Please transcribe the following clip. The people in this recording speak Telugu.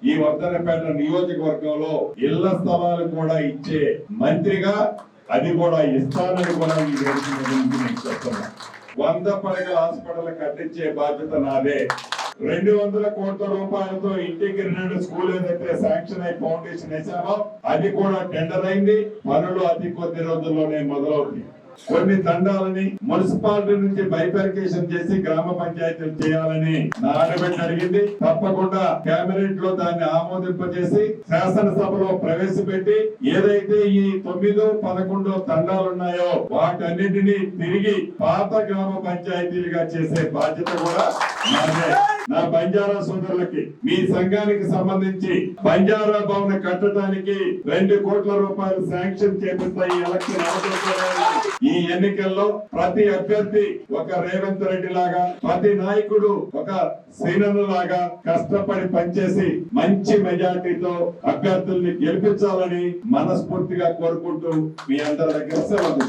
ఈ వర్ధనపేట నియోజకవర్గంలో ఇళ్ల స్థలాలు కూడా ఇచ్చే మంత్రిగా అది కూడా ఇస్తానని కూడా ఈ నేను చెప్తున్నా. 100 పడకల హాస్పిటల్ కట్టించే బాధ్యత నాదే. 200 కోట్ల రూపాయలతో ఇంటిగ్రేటెడ్ స్కూల్ ఏదైతే శాంక్షన్ అయి ఫౌండేషన్ వేసామో అది కూడా టెండర్ అయింది. పనులు అతి కొద్ది రోజుల్లోనే మొదలవుతాయి. కొన్ని తండాలని మున్సిపాలిటీ నుంచి బైఫర్కేషన్ చేసి గ్రామ పంచాయతీలు చేయాలని నాడబెట్టి అడిగింది. తప్పకుండా కేబినెట్ లో దాన్ని ఆమోదింపజేసి శాసనసభలో ప్రవేశపెట్టి ఏదైతే ఈ 9, 11 తండాలు ఉన్నాయో వాటన్నిటిని తిరిగి పాత గ్రామ పంచాయతీలుగా చేసే బాధ్యత కూడా నాదే. నా బంజారా సోదరులకి మీ సంఘానికి సంబంధించి బంజారా భవన్ కట్టడానికి 2 కోట్ల రూపాయలు శాంక్షన్ చేపిస్తా. ఈ ఎలక్షన్ ఈ ఎన్నికల్లో ప్రతి అభ్యర్థి ఒక రేవంత్ రెడ్డి లాగా, ప్రతి నాయకుడు ఒక శ్రీనన్ను లాగా కష్టపడి పనిచేసి మంచి మెజార్టీతో అభ్యర్థుల్ని గెలిపించాలని మనస్ఫూర్తిగా కోరుకుంటూ మీ అందరి దగ్గర సెలవు.